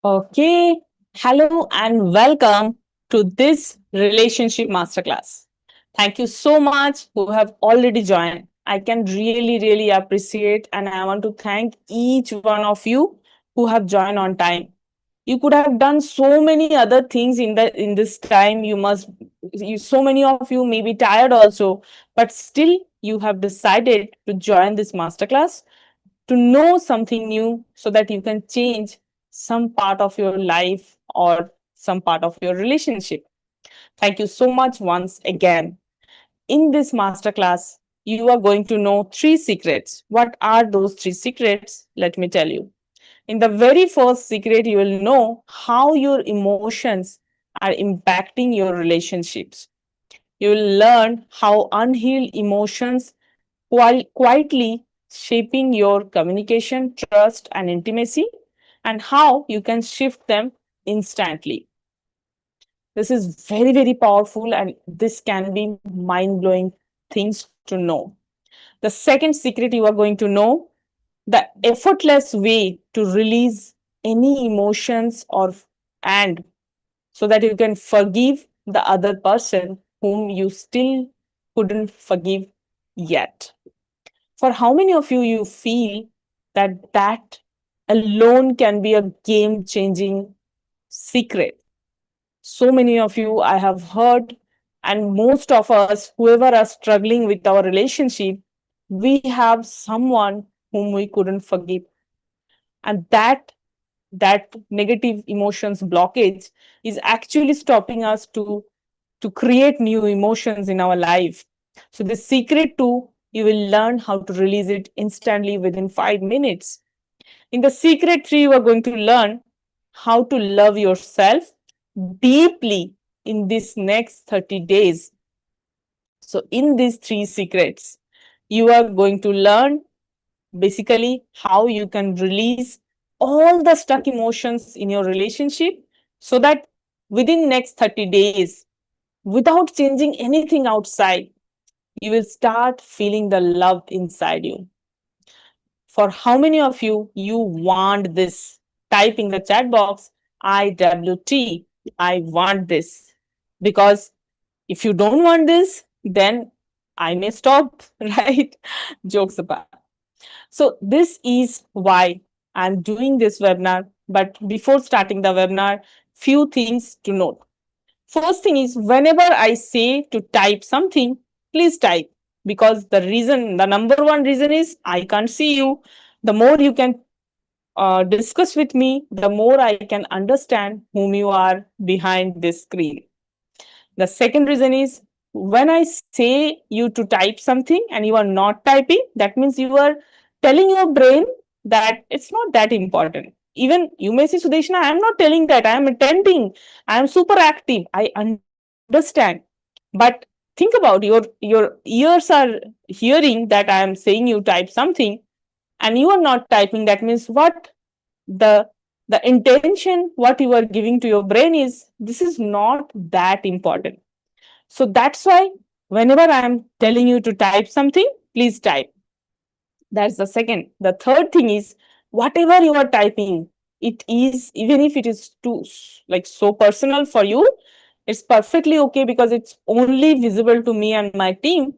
Okay, hello and welcome to this relationship masterclass. Thank you so much who have already joined. I can really appreciate and I want to thank each one of you who have joined on time. You could have done so many other things in this time. So many of you may be tired also, but still you have decided to join this masterclass to know something new so that you can change some part of your life or some part of your relationship. Thank you so much once again. In this masterclass, you are going to know three secrets. What are those three secrets? Let me tell you. In the very first secret, you will know how your emotions are impacting your relationships. You will learn how unhealed emotions quietly shaping your communication, trust, and intimacy, and how you can shift them instantly. This is very powerful, and this can be mind blowing things to know. The second secret you are going to know the effortless way to release any emotions or and so that you can forgive the other person whom you still couldn't forgive yet. For how many of you feel that alone can be a game changing secret? So many of you I have heard, and most of us, whoever are struggling with our relationship, we have someone whom we couldn't forgive. And that negative emotions blockage is actually stopping us to create new emotions in our life. So the secret too, you will learn how to release it instantly within 5 minutes. In the secret tree, you are going to learn how to love yourself deeply in this next 30 days. So in these three secrets, you are going to learn basically how you can release all the stuck emotions in your relationship so that within next 30 days, without changing anything outside, you will start feeling the love inside you. For how many of you want this? Type in the chat box IWT. I want this. Because if you don't want this, then I may stop, right? Jokes apart. So this is why I'm doing this webinar. But before starting the webinar, few things to note. First thing is, whenever I say to type something, please type, because the number one reason is I can't see you. The more you can discuss with me, the more I can understand whom you are behind this screen. The second reason is, when I say you to type something and you are not typing, that means you are telling your brain that it's not that important. Even you may say, Sudeshna, I am not telling that. I am attending. I am super active. I understand. But think about your ears are hearing that I am saying you type something and you are not typing. That means what? the the intention what you are giving to your brain is this is not that important. So that's why whenever I am telling you to type something, please type. That's the second. The third thing is, whatever you are typing, it is, even if it is too like so personal for you, it's perfectly okay because it's only visible to me and my team.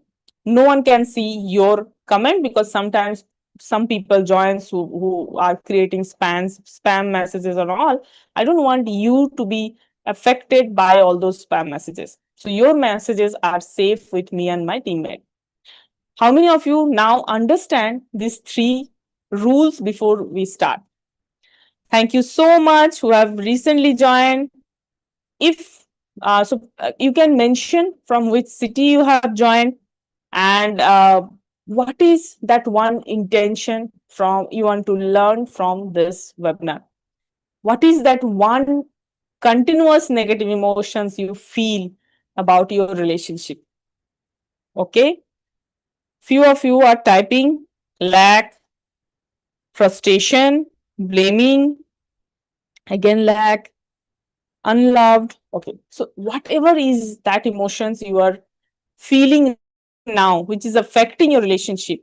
No one can see your comment because sometimes some people joins who are creating spam messages and all. I don't want you to be affected by all those spam messages. So your messages are safe with me and my teammate. How many of you now understand these three rules before we start? Thank you so much who have recently joined. If you can mention from which city you have joined, and what is that one intention from you want to learn from this webinar. What is that one continuous negative emotions you feel about your relationship? Okay, few of you are typing lack, frustration, blaming, again lack, unloved. Okay, so whatever is that emotions you are feeling now, which is affecting your relationship,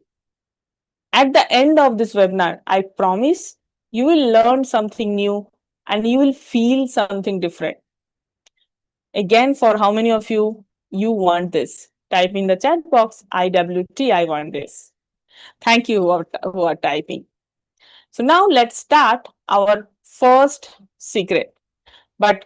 at the end of this webinar, I promise you will learn something new and you will feel something different. Again, for how many of you want this? Type in the chat box, IWT, I want this. Thank you who are typing. So now let's start our first secret. But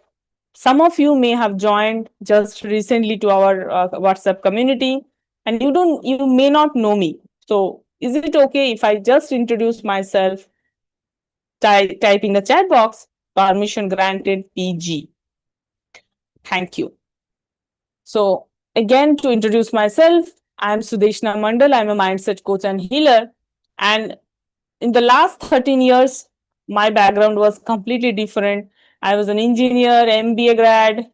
some of you may have joined just recently to our WhatsApp community, and you may not know me. So is it okay if I just introduce myself? Type in the chat box, permission granted PG. Thank you. So again, to introduce myself, I'm Sudeshna Mandal. I'm a mindset coach and healer. And in the last 13 years, my background was completely different. I was an engineer, MBA grad,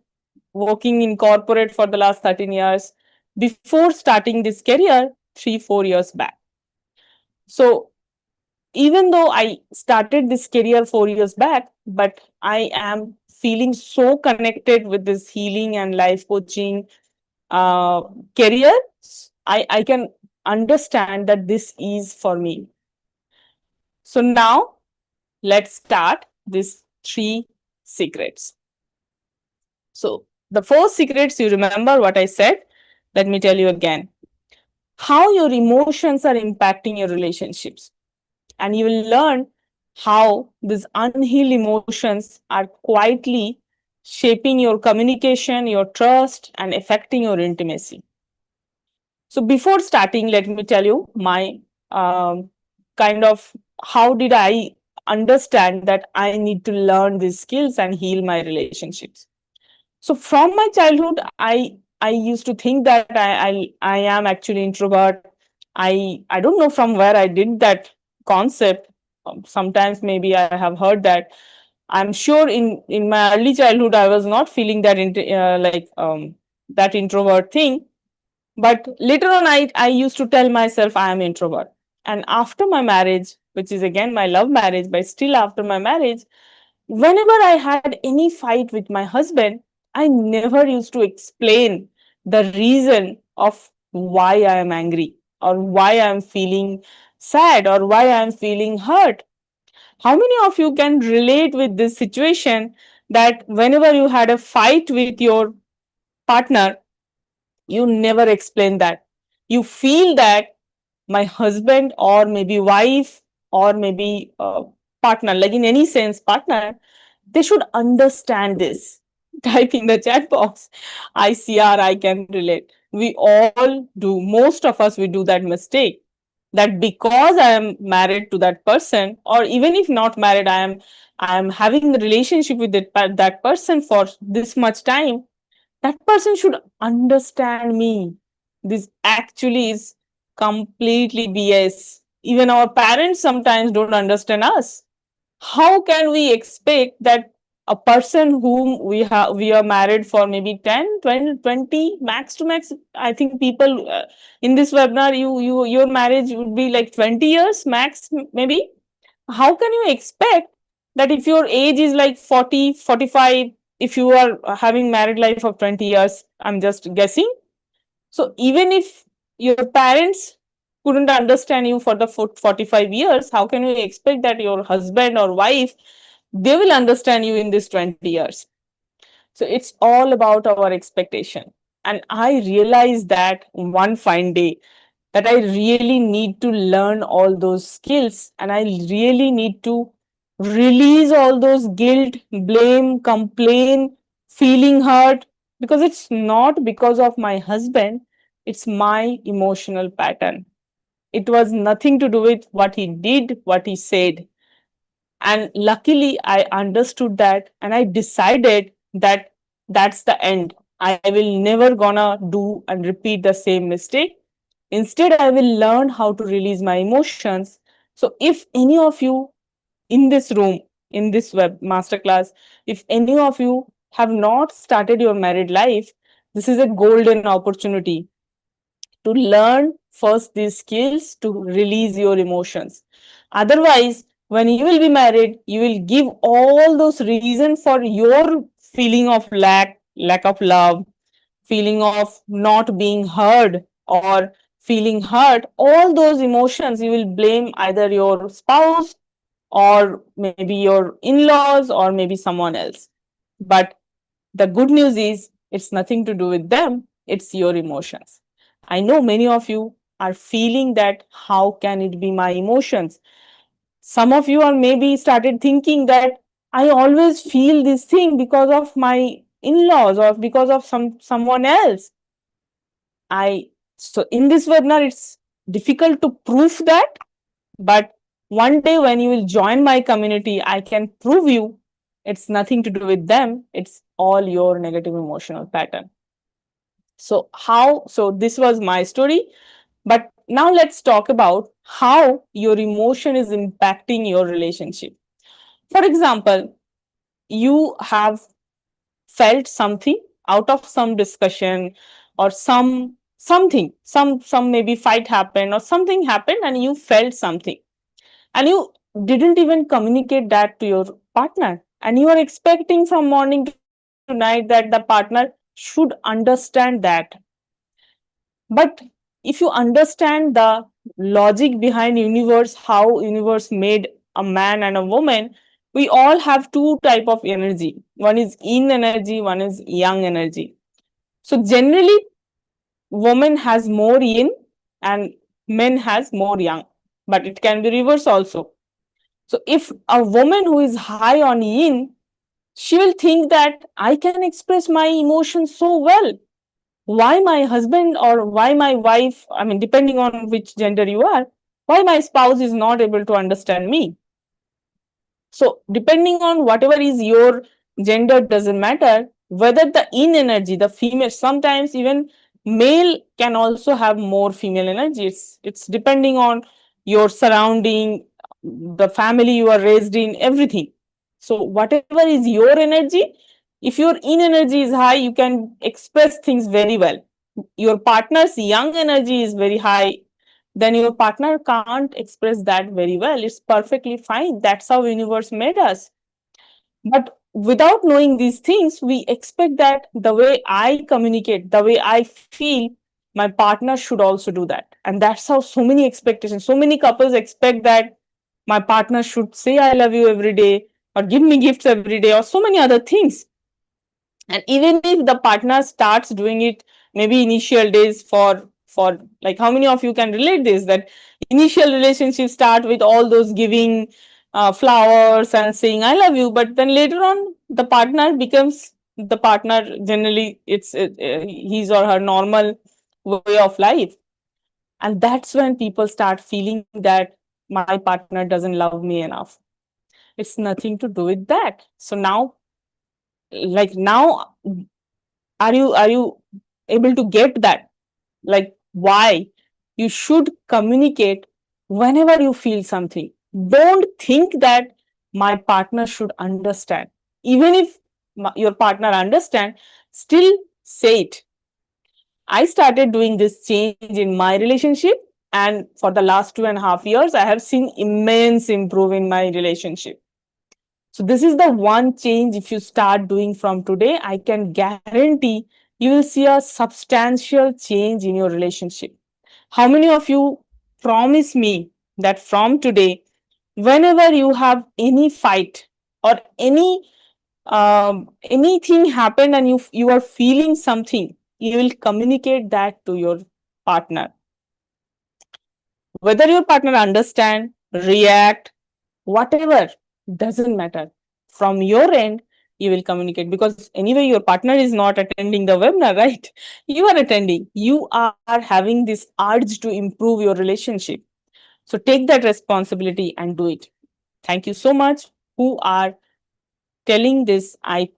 working in corporate for the last 13 years before starting this career 3-4 years back. So even though I started this career 4 years back, but I am feeling so connected with this healing and life coaching uh, career. I can understand that this is for me. So now let's start these 3 secrets. So the first secrets, you remember what I said? Let me tell you again. How your emotions are impacting your relationships. And you will learn how these unhealed emotions are quietly shaping your communication, your trust, and affecting your intimacy. So before starting, let me tell you my kind of how did I understand that I need to learn these skills and heal my relationships. So from my childhood, I used to think that I am actually introvert. I don't know from where I did that concept. Sometimes maybe I have heard that. I'm sure in my early childhood I was not feeling that that introvert thing. But later on, I used to tell myself I am introvert. And after my marriage, which is again my love marriage, but still after my marriage, whenever I had any fight with my husband, I never used to explain the reason of why I am angry or why I am feeling sad or why I am feeling hurt. How many of you can relate with this situation that whenever you had a fight with your partner, you never explain that? You feel that my husband or maybe wife or maybe partner, like in any sense, partner, they should understand this. Type in the chat box. ICR, I can relate. We all do, most of us, we do that mistake that because I am married to that person, or even if not married, I am having a relationship with that person for this much time, that person should understand me. This actually is completely BS. Even our parents sometimes don't understand us. How can we expect that a person whom we are married for maybe 10, 20, 20 max to max? I think people in this webinar, your marriage would be like 20 years max, maybe. How can you expect that if your age is like 40, 45, if you are having married life of 20 years, I'm just guessing. So even if your parents couldn't understand you for the 45 years, how can you expect that your husband or wife, they will understand you in this 20 years? So it's all about our expectation. And I realized that one fine day that I really need to learn all those skills and I really need to release all those guilt, blame, complain, feeling hurt, because it's not because of my husband, it's my emotional pattern. It was nothing to do with what he did, what he said. And luckily, I understood that and I decided that that's the end. I will never gonna do and repeat the same mistake. Instead, I will learn how to release my emotions. So, if any of you in this room, in this web masterclass, if any of you have not started your married life, this is a golden opportunity to learn first these skills to release your emotions. Otherwise, when you will be married, you will give all those reasons for your feeling of lack of love, feeling of not being heard, or feeling hurt. All those emotions you will blame either your spouse or maybe your in-laws, or maybe someone else. But the good news is it's nothing to do with them, it's your emotions. I know many of you are feeling that how can it be my emotions? Some of you are maybe started thinking that I always feel this thing because of my in-laws or because of someone else. I So in this webinar it's difficult to prove that, but one day when you will join my community, I can prove you it's nothing to do with them, it's all your negative emotional pattern. So this was my story, but now let's talk about how your emotion is impacting your relationship. For example, you have felt something out of some discussion, or some maybe fight happened or something happened and you felt something, and you didn't even communicate that to your partner, and you are expecting from morning to night that the partner should understand that. But if you understand the logic behind universe, how universe made a man and a woman, we all have two type of energy. One is yin energy, one is yang energy. So generally woman has more yin and men has more yang, but it can be reverse also. So if a woman who is high on yin, she will think that I can express my emotions so well. Why my husband or why my wife, I mean, depending on which gender you are, why my spouse is not able to understand me? So, depending on whatever is your gender, doesn't matter. Whether the in energy, the female, sometimes even male can also have more female energy. It's depending on your surrounding, the family you are raised in, everything. So, whatever is your energy, if your in energy is high, you can express things very well. Your partner's young energy is very high, then your partner can't express that very well. It's perfectly fine. That's how universe made us. But without knowing these things, we expect that the way I communicate, the way I feel, my partner should also do that. And that's how so many expectations, so many couples expect that my partner should say I love you every day, or give me gifts every day, or so many other things. And even if the partner starts doing it, maybe initial days, for like, how many of you can relate this, that initial relationships start with all those giving flowers and saying I love you, but then later on the partner becomes the partner, generally it's his or her normal way of life. And that's when people start feeling that my partner doesn't love me enough. It's nothing to do with that. So now, like, now, are you able to get that, like, why you should communicate whenever you feel something? Don't think that my partner should understand. Even if your partner understand, still say it. I started doing this change in my relationship, and for the last 2.5 years I have seen immense improve in my relationship. So this is the one change. If you start doing from today, I can guarantee you will see a substantial change in your relationship. How many of you promise me that from today, whenever you have any fight or anything happened and you are feeling something, you will communicate that to your partner? Whether your partner understand, react, whatever, doesn't matter. From your end, you will communicate, because anyway your partner is not attending the webinar, right? You are attending. You are having this urge to improve your relationship. So take that responsibility and do it. Thank you so much who are telling this I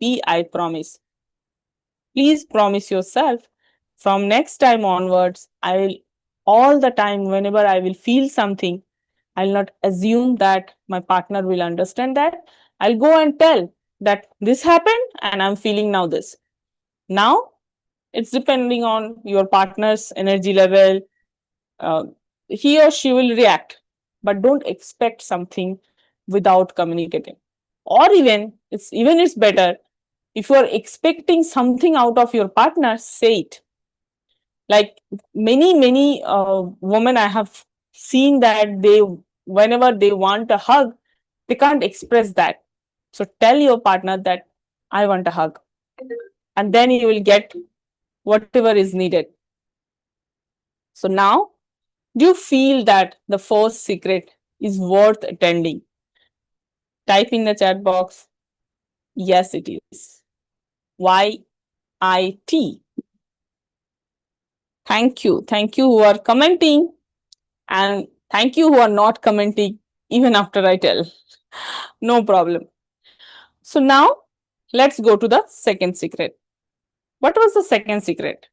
promise. Please promise yourself, from next time onwards, I will, all the time, whenever I will feel something, I'll not assume that my partner will understand that. I'll go and tell that this happened and I'm feeling now this. Now, it's depending on your partner's energy level. Uh, he or she will react, but don't expect something without communicating. Or even it's better, if you are expecting something out of your partner, say it. Like, many women I have seen that they, whenever they want a hug, They can't express that. So tell your partner that I want a hug. And then you will get whatever is needed. So now, do you feel that the first secret is worth attending? Type in the chat box. Yes, it is. YIT. Thank you. Thank you who are commenting. And thank you who are not commenting even after I tell. No problem. So now let's go to the second secret. What was the second secret?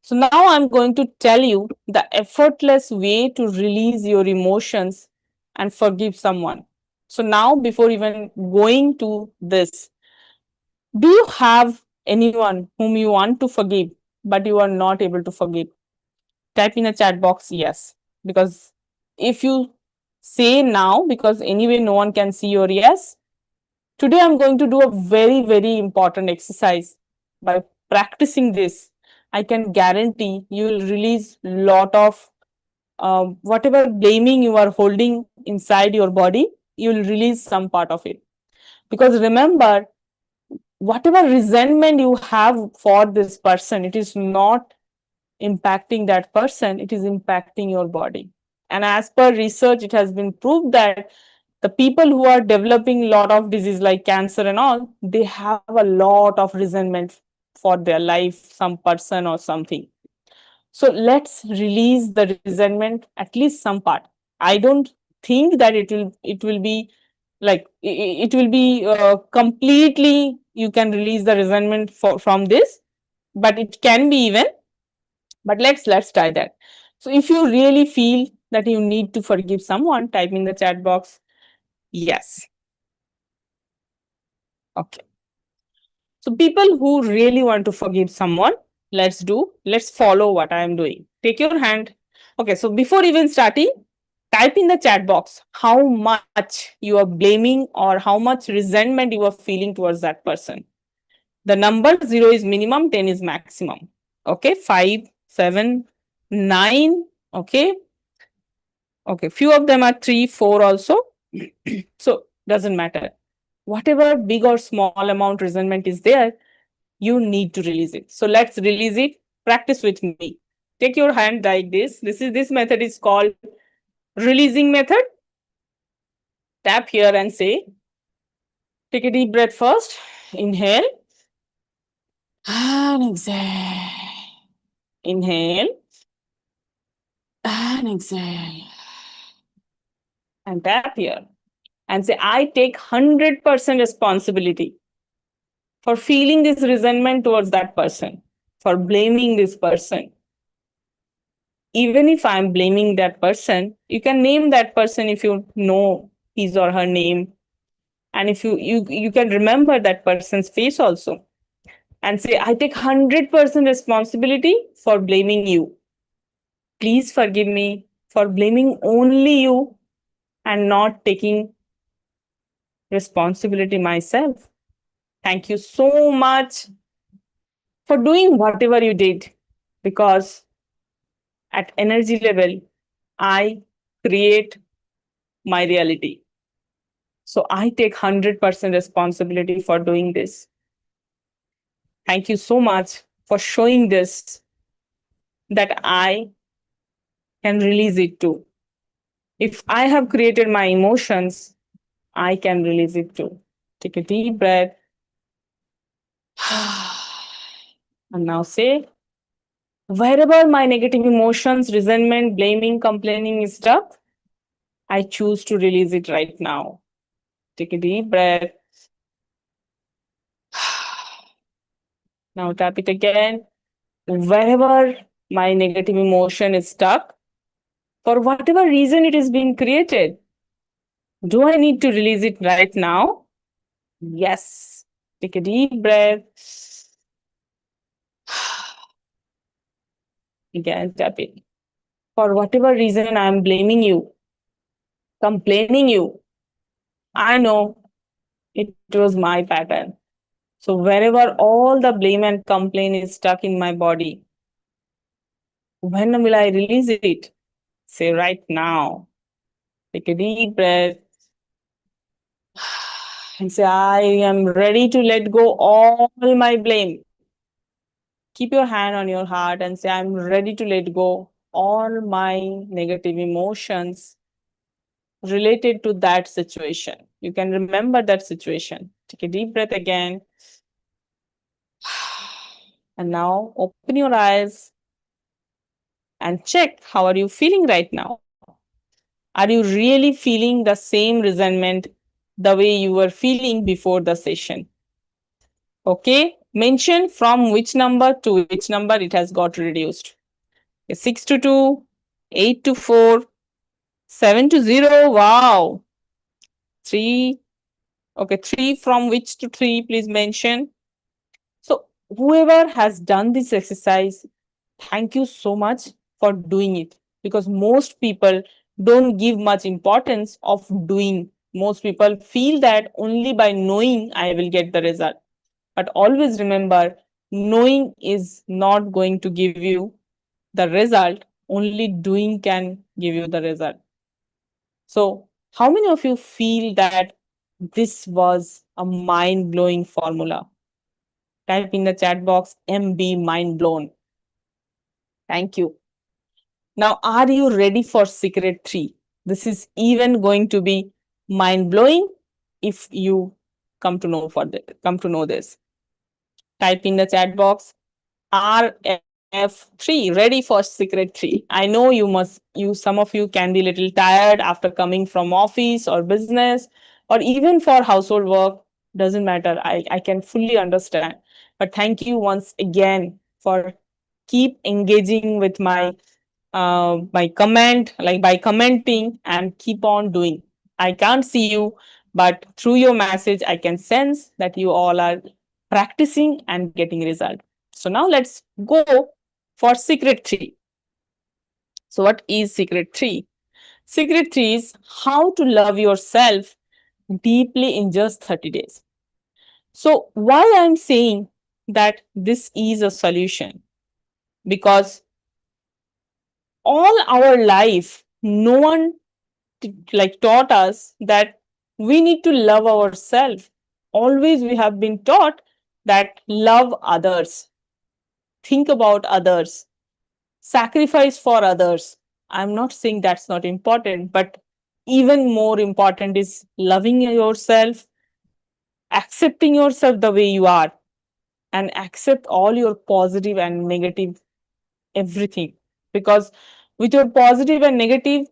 So now I'm going to tell you the effortless way to release your emotions and forgive someone. So now, before even going to this, do you have anyone whom you want to forgive, but you are not able to forgive? Type in the chat box yes. Because if you say now, because anyway no one can see your yes, today I'm going to do a very, very important exercise. By practicing this, I can guarantee you will release lot of whatever blaming you are holding inside your body, you will release some part of it. Because remember, whatever resentment you have for this person, it is not impacting that person, it is impacting your body. And as per research, it has been proved that the people who are developing a lot of disease like cancer and all, they have a lot of resentment for their life, some person or something. So let's release the resentment, at least some part. I don't think that it will be like it will be completely you can release the resentment from this, but it can be even. But let's try that. So if you really feel that you need to forgive someone, type in the chat box yes. Okay. So people who really want to forgive someone, let's follow what I am doing. Take your hand. Okay, so before even starting, type in the chat box how much you are blaming or how much resentment you are feeling towards that person. The number 0 is minimum, 10 is maximum. Okay, 5, 7, 9. Okay, okay, few of them are 3, 4 also. So doesn't matter. Whatever big or small amount resentment is there, you need to release it. So let's release it. Practice with me. Take your hand like this. This method is called releasing method. Tap here and say, take a deep breath first. Inhale and exhale. Inhale and exhale. And tap here and say, I take 100% responsibility for feeling this resentment towards that person, for blaming this person. Even if I'm blaming that person, you can name that person if you know his or her name. And if you can remember that person's face also. And say, I take 100% responsibility for blaming you. Please forgive me for blaming only you and not taking responsibility myself. Thank you so much for doing whatever you did, because at energy level, I create my reality. So I take 100% responsibility for doing this. Thank you so much for showing this that I can release it too. If I have created my emotions, I can release it too. Take a deep breath. And now say, wherever my negative emotions, resentment, blaming, complaining is stuck, I choose to release it right now. Take a deep breath. Now tap it again. Wherever my negative emotion is stuck, for whatever reason it is being created, do I need to release it right now? Yes. Take a deep breath. Again, tap it. For whatever reason I am blaming you, complaining you, I know it was my pattern. So wherever all the blame and complaint is stuck in my body, when will I release it? Say right now. Take a deep breath. And say, I am ready to let go all my blame. Keep your hand on your heart and say, I'm ready to let go all my negative emotions related to that situation. You can remember that situation. Take a deep breath again. And now open your eyes and check how are you feeling right now. Are you really feeling the same resentment the way you were feeling before the session? Okay, mention from which number to which number it has got reduced. 6 to 2, 8 to 4, 7 to 0. Wow. 3. Okay, 3 from which to 3, please mention. So, whoever has done this exercise, thank you so much for doing it, because most people don't give much importance of doing. Most people feel that only by knowing I will get the result. But always remember, knowing is not going to give you the result, only doing can give you the result. So, how many of you feel that this was a mind blowing formula? Type in the chat box MB mind blown. Thank you. Now, are you ready for secret 3? This is even going to be mind blowing if you come to know this. Type in the chat box RF3, ready for secret 3. I know some of you can be a little tired after coming from office or business or even for household work. Doesn't matter. I can fully understand. But thank you once again for keep engaging with my comment, like by commenting and keep on doing. I can't see you, but through your message, I can sense that you all are practicing and getting result. So now let's go for secret 3. So what is secret 3? Secret 3 is how to love yourself deeply in just 30 days. So why I'm saying that this is a solution, because all our life no one taught us that we need to love ourselves. Always we have been taught that love others, think about others, sacrifice for others. I'm not saying that's not important, but even more important is loving yourself, accepting yourself the way you are, and accept all your positive and negative everything. Because with your positive and negative,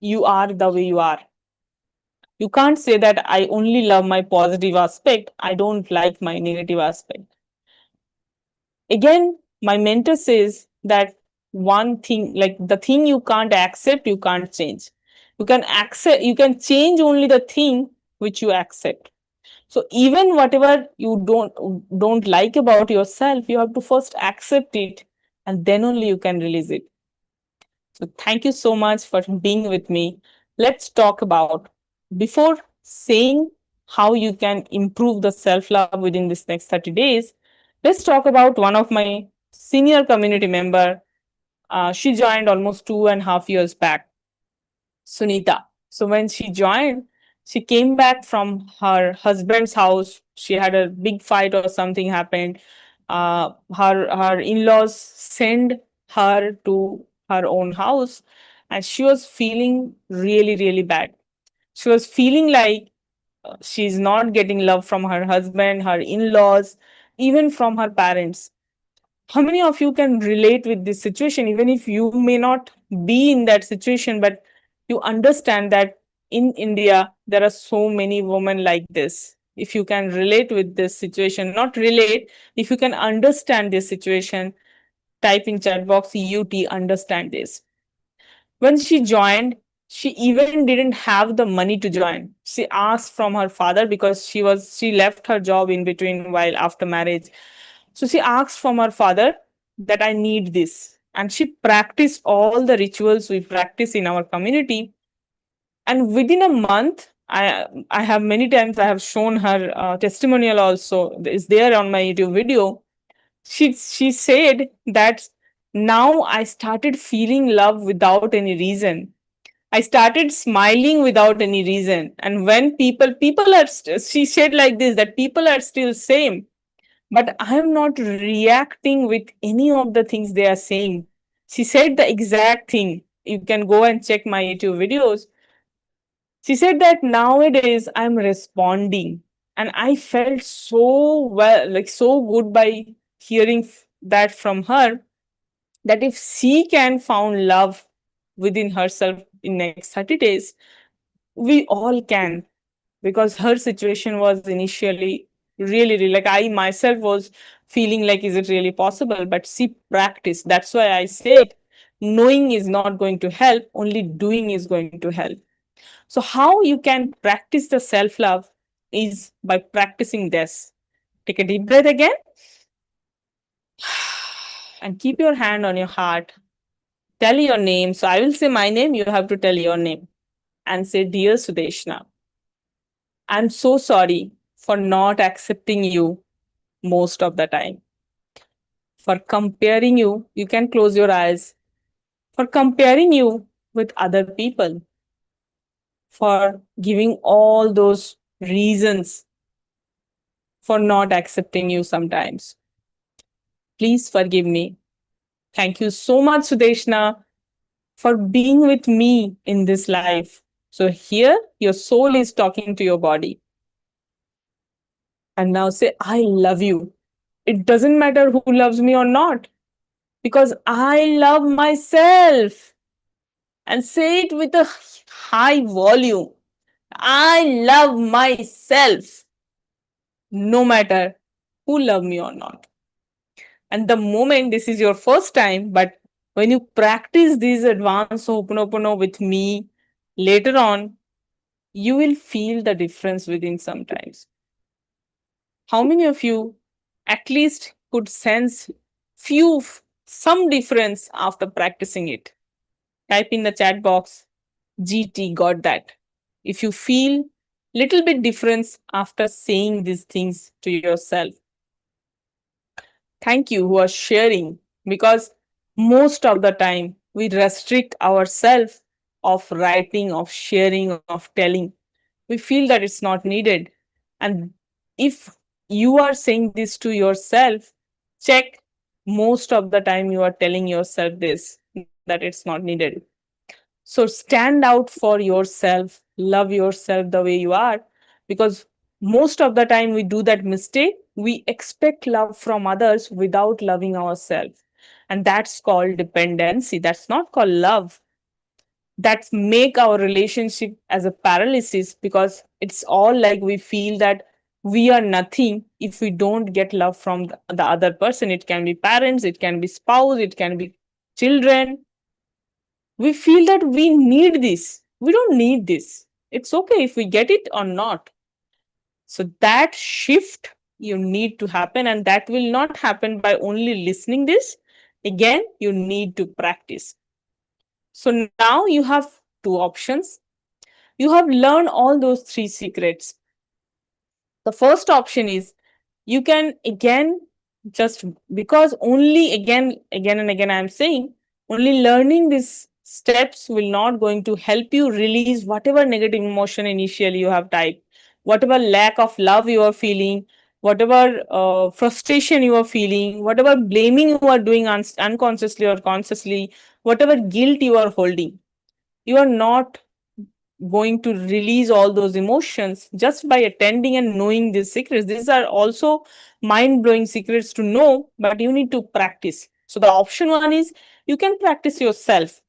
you are the way you are. You can't say that I only love my positive aspect, I don't like my negative aspect. Again, my mentor says that one thing, like the thing you can't accept, you can't change. You can change only the thing which you accept. So even whatever you don't like about yourself, you have to first accept it, and then only you can release it. So thank you so much for being with me. Let's talk about, before saying how you can improve the self love within this next 30 days, let's talk about one of my senior community member. She joined almost 2.5 years back, Sunita. So when she joined, she came back from her husband's house. She had a big fight or something happened. Her in-laws sent her to her own house, and she was feeling really really bad. She was feeling like she's not getting love from her husband, her in-laws, even from her parents. How many of you can relate with this situation, even if you may not be in that situation, but you understand that in India there are so many women like this? If you can relate with this situation, not relate, if you can understand this situation, type in chat box UT understand this. When she joined, she even didn't have the money to join. She asked from her father, because she left her job in between while after marriage. So she asked from her father that I need this. And she practiced all the rituals we practice in our community. And within a month, I have many times I have shown her testimonial also. Is there on my YouTube video. She said that now I started feeling love without any reason. I started smiling without any reason. And when she said like this, that people are still same, but I am not reacting with any of the things they are saying. She said the exact thing. You can go and check my YouTube videos. She said that nowadays I'm responding. And I felt so well, like so good by hearing that from her, that if she can found love within herself in next 30 days, we all can. Because her situation was initially really like I myself was feeling like, is it really possible? But she practiced. That's why I said knowing is not going to help, only doing is going to help. So how you can practice the self love is by practicing this. Take a deep breath again and keep your hand on your heart. Tell your name. So I will say my name, you have to tell your name and say, Dear Sudeshna, I'm so sorry for not accepting you most of the time. For comparing you, you can close your eyes. For comparing you with other people. For giving all those reasons for not accepting you sometimes. Please forgive me. Thank you so much, Sudeshna, for being with me in this life. So here, your soul is talking to your body. And now say, I love you. It doesn't matter who loves me or not, because I love myself. And say it with a high volume. I love myself, no matter who love me or not. And the moment this is your first time, but when you practice this advanced Ho'oponopono with me later on, you will feel the difference within sometimes. How many of you at least could sense some difference after practicing it? Type in the chat box, GT, got that. If you feel little bit difference after saying these things to yourself. Thank you who are sharing, because most of the time we restrict ourselves of writing, of sharing, of telling. We feel that it's not needed. And if you are saying this to yourself, check, most of the time you are telling yourself this, that it's not needed. So stand out for yourself, love yourself the way you are, because most of the time we do that mistake. We expect love from others without loving ourselves. And that's called dependency. That's not called love. That make our relationship as a paralysis, because it's all like we feel that we are nothing if we don't get love from the other person. It can be parents, it can be spouse, it can be children. We feel that we need this. We don't need this. It's okay if we get it or not. So that shift you need to happen, and that will not happen by only listening this. Again, you need to practice. So now you have two options. You have learned all those three secrets. The first option is you can again, just because only again and again I'm saying, only learning these steps will not going to help you release whatever negative emotion initially you have typed, whatever lack of love you are feeling, whatever frustration you are feeling, whatever blaming you are doing unconsciously or consciously, whatever guilt you are holding. You are not going to release all those emotions just by attending and knowing these secrets. These are also mind blowing secrets to know, but you need to practice. So, the option one is you can practice yourself,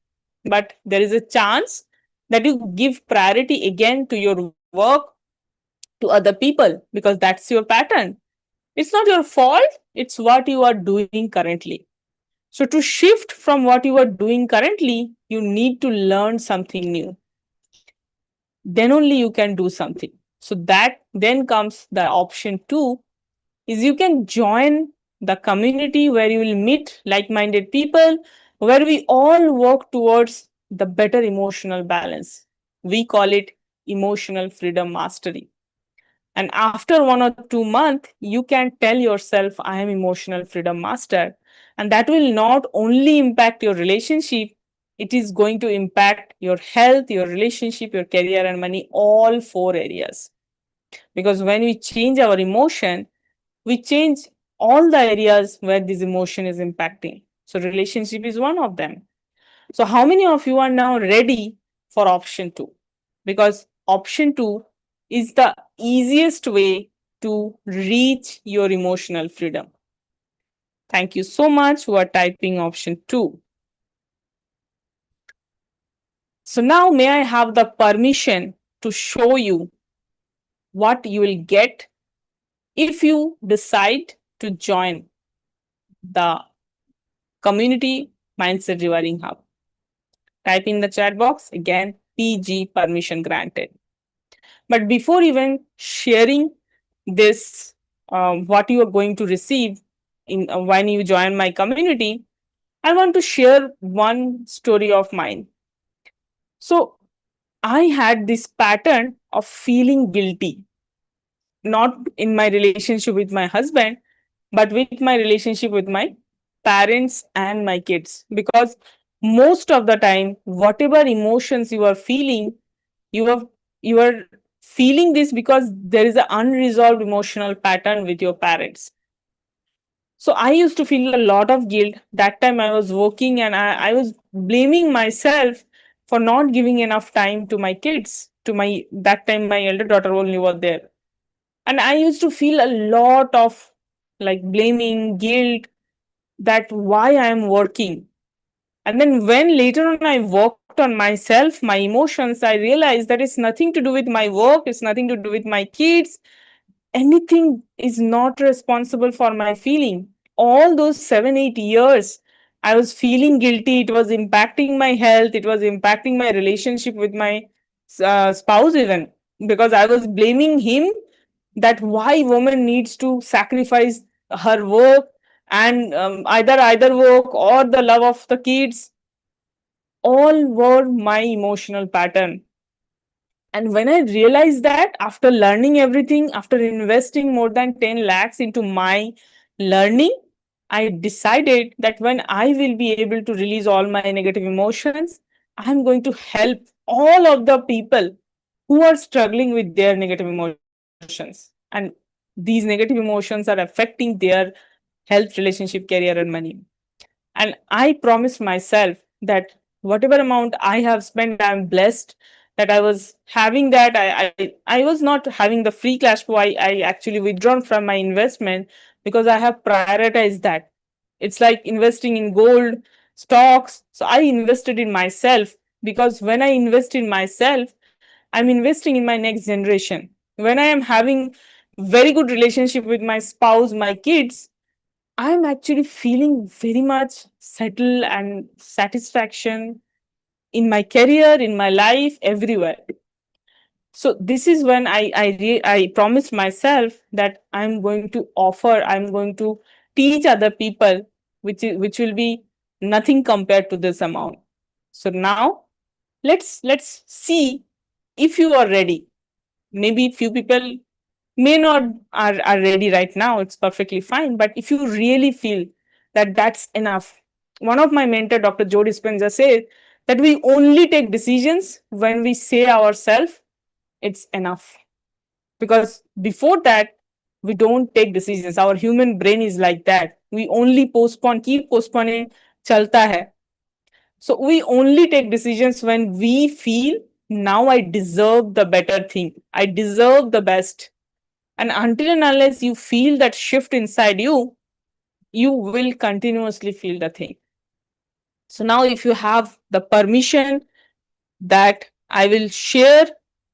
but there is a chance that you give priority again to your work, to other people, because that's your pattern. It's not your fault, it's what you are doing currently. So, to shift from what you are doing currently, you need to learn something new. Then only you can do something. So that then comes the option two, is you can join the community where you will meet like-minded people, where we all work towards the better emotional balance. We call it emotional freedom mastery. And after 1 or 2 months, you can tell yourself, I am emotional freedom master. And that will not only impact your relationship, it is going to impact your health, your relationship, your career, and money, all four areas. Because when we change our emotion, we change all the areas where this emotion is impacting. So, relationship is one of them. So, how many of you are now ready for option two? Because option two is the easiest way to reach your emotional freedom. Thank you so much who are typing option two. So, now may I have the permission to show you what you will get if you decide to join the community mindset rewiring hub. Type in the chat box again, PG, permission granted. But before even sharing this, what you are going to receive in when you join my community, I want to share one story of mine. So I had this pattern of feeling guilty, not in my relationship with my husband, but with my relationship with my parents and my kids. Because most of the time, whatever emotions you are feeling, you are you are feeling this because there is an unresolved emotional pattern with your parents. So I used to feel a lot of guilt. That time I was working and I was blaming myself for not giving enough time to my kids. To my that time my elder daughter only was there. And I used to feel a lot of like blaming, guilt, that why I am working. And then when later on I worked on myself, my emotions, I realized that it's nothing to do with my work, it's nothing to do with my kids. Anything is not responsible for my feeling. All those 7, 8 years, I was feeling guilty. It was impacting my health. It was impacting my relationship with my spouse, even because I was blaming him that why woman needs to sacrifice her work and either work or the love of the kids. All were my emotional pattern. And when I realized that, after learning everything, after investing more than 10 lakhs into my learning, I decided that when I will be able to release all my negative emotions, I'm going to help all of the people who are struggling with their negative emotions. And these negative emotions are affecting their health, relationship, career, and money. And I promised myself that whatever amount I have spent, I'm blessed that I was having that. I was not having the free cash flow. I actually withdrawn from my investment because I have prioritized that. It's like investing in gold, stocks. So I invested in myself, because when I invest in myself, I'm investing in my next generation. When I am having very good relationship with my spouse, my kids, I'm actually feeling very much settled and satisfaction in my career, in my life, everywhere. So this is when I promised myself that I'm going to offer, I'm going to teach other people, which will be nothing compared to this amount. So now let's see if you are ready. Maybe few people may not are ready right now, it's perfectly fine. But if you really feel that that's enough, one of my mentor, Dr. Joe Dispenza, said that we only take decisions when we say ourselves it's enough. Because before that, we don't take decisions. Our human brain is like that. We only postpone, keep postponing, chalta hai. So we only take decisions when we feel now I deserve the better thing. I deserve the best. And until and unless you feel that shift inside you, you will continuously feel the thing. So now, if you have the permission that I will share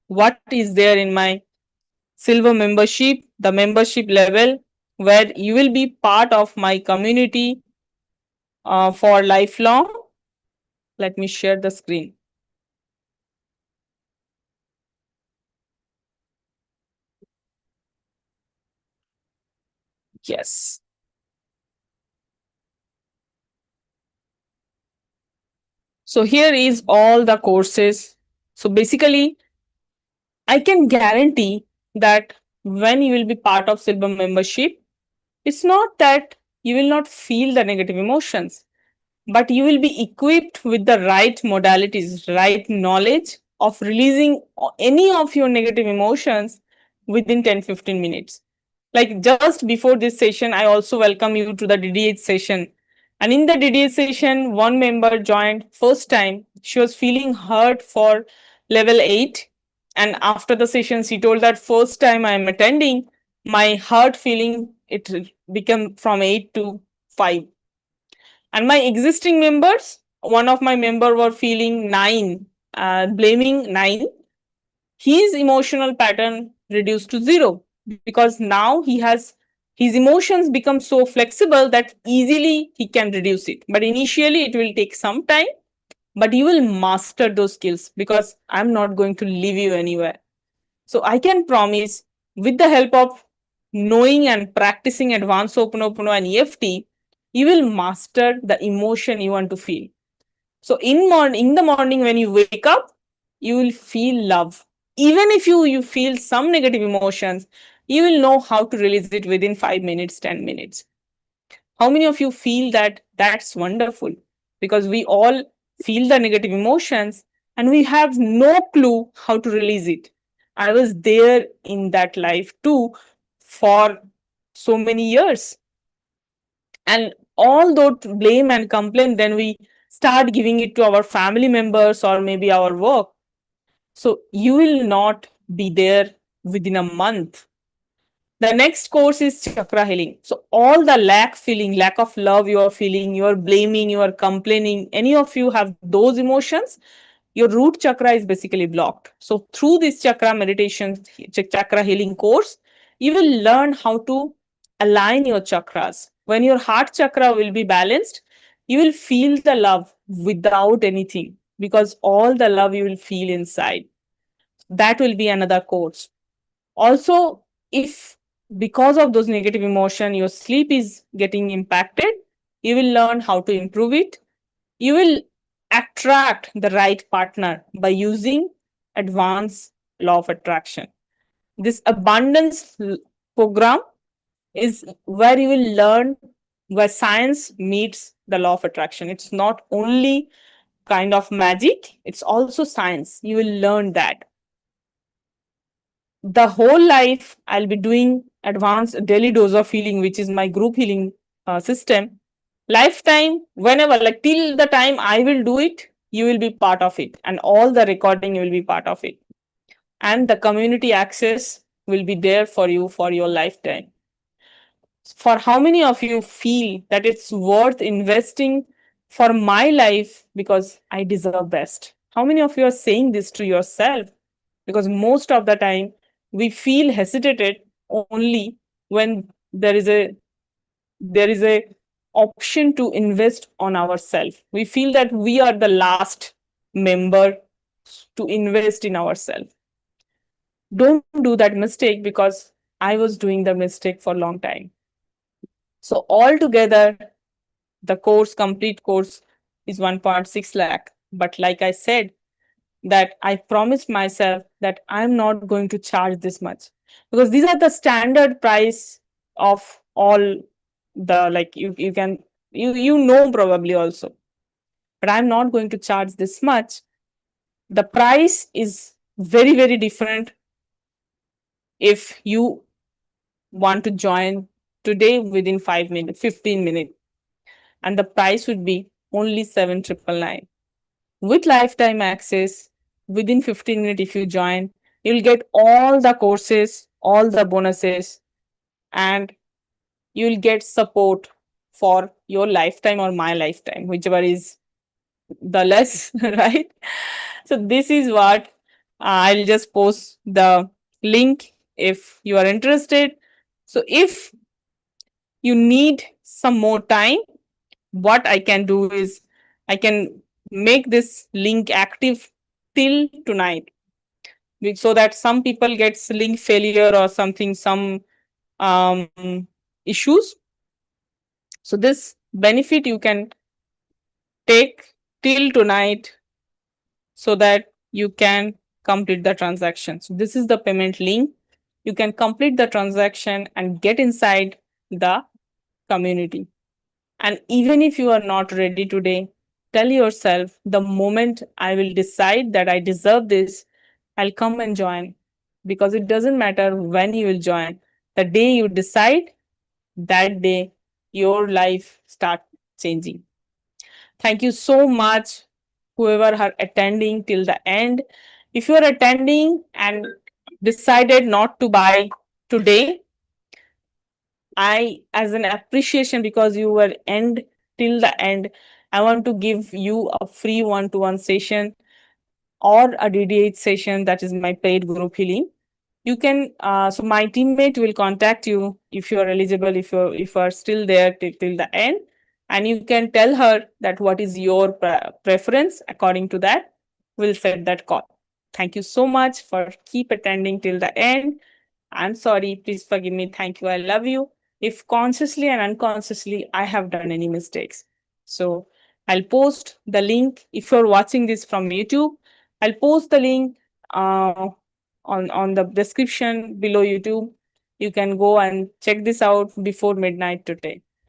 what is there in my silver membership, the membership level, where you will be part of my community for lifelong. Let me share the screen. Yes. So here is all the courses. So basically, I can guarantee that when you will be part of silver membership, it's not that you will not feel the negative emotions. but you will be equipped with the right modalities, right knowledge of releasing any of your negative emotions within 10-15 minutes. Like just before this session, I also welcome you to the DDH session. And in the DDH session, one member joined first time. She was feeling hurt for level 8. And after the session, she told that first time I am attending, my hurt feeling, it became from 8 to 5. And my existing members, one of my member were feeling 9, blaming 9. His emotional pattern reduced to 0, because now he has his emotions become so flexible that easily he can reduce it. But initially it will take some time, but you will master those skills, because I'm not going to leave you anywhere. So I can promise, with the help of knowing and practicing advanced Ho'oponopono and EFT, you will master the emotion you want to feel. So in the morning when you wake up, you will feel love. Even if you feel some negative emotions, you will know how to release it within 5 minutes, 10 minutes. How many of you feel that that's wonderful? Because we all feel the negative emotions and we have no clue how to release it. I was there in that life too for so many years. And all that blame and complaint, then we start giving it to our family members or maybe our work. So you will not be there within a month. The next course is chakra healing. So all the lack of love you are feeling, you are blaming, you are complaining, any of you have those emotions, your root chakra is basically blocked. So through this chakra meditation, chakra healing course, you will learn how to align your chakras. When your heart chakra will be balanced, you will feel the love without anything, because all the love you will feel inside. That will be another course. Also, if because of those negative emotion your sleep is getting impacted, you will learn how to improve it. You will attract the right partner by using advanced law of attraction. This abundance program is where you will learn, where science meets the law of attraction. It's not only kind of magic, it's also science. You will learn that. The whole life I'll be doing advanced daily dose of healing, which is my group healing system. Lifetime, whenever, like till the time I will do it, you will be part of it, and all the recording will be part of it. And the community access will be there for you for your lifetime. For how many of you feel that it's worth investing for my life because I deserve best? How many of you are saying this to yourself? Because most of the time we feel hesitated only when there is a option to invest on ourselves. We feel that we are the last member to invest in ourselves. Don't do that mistake, because I was doing the mistake for a long time. So altogether, the complete course is 1.6 lakh. But like I said, that I promised myself that I'm not going to charge this much, because these are the standard price of all the, like, you can, you know probably also. But I'm not going to charge this much. The price is very, very different if you want to join today within 5 minutes, 15 minutes. And the price would be only 7,999. With lifetime access, within 15 minutes, if you join, you'll get all the courses, all the bonuses, and you'll get support for your lifetime or my lifetime, whichever is the less, right? So this is what I'll just post the link if you are interested. So if you need some more time, what I can do is I can make this link active till tonight, so that some people gets link failure or something, some issues. So this benefit you can take till tonight, so that you can complete the transaction. So this is the payment link. You can complete the transaction and get inside the community. And even if you are not ready today, tell yourself the moment I will decide that I deserve this, I'll come and join. Because it doesn't matter when you will join. The day you decide, that day your life start changing. Thank you so much, whoever are attending till the end. If you are attending and decided not to buy today, I, as an appreciation because you were end till the end, I want to give you a free one-to-one session or a DDH session, that is my paid group healing. You can so my teammate will contact you if you are eligible, if you are still there till the end, and you can tell her that what is your preference. According to that, we'll set that call. Thank you so much for keep attending till the end. I'm sorry, please forgive me. Thank you, I love you. If consciously and unconsciously I have done any mistakes, so I'll post the link. If you're watching this from YouTube, I'll post the link uh, on the description below YouTube. You can go and check this out before midnight today.